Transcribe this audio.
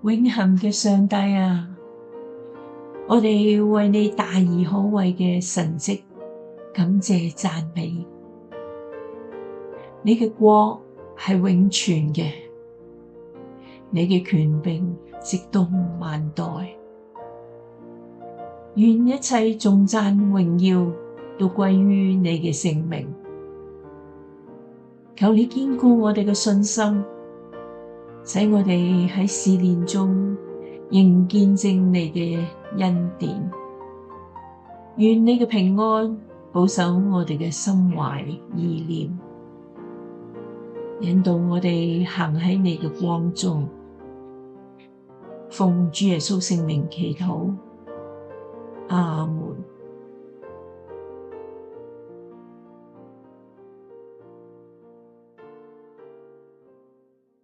永恆嘅上帝啊，我哋為你大而可畏嘅神蹟感謝讚美。你嘅國係永存嘅，你嘅權柄直到萬代。願一切頌讚榮耀都歸於你嘅聖名。求你堅固我哋嘅信心，使我哋喺試煉中仍見證你嘅恩典。願你嘅平安保守我哋嘅心懷意念，引導我哋行喺你嘅光中。奉主耶穌聖名祈禱，阿門。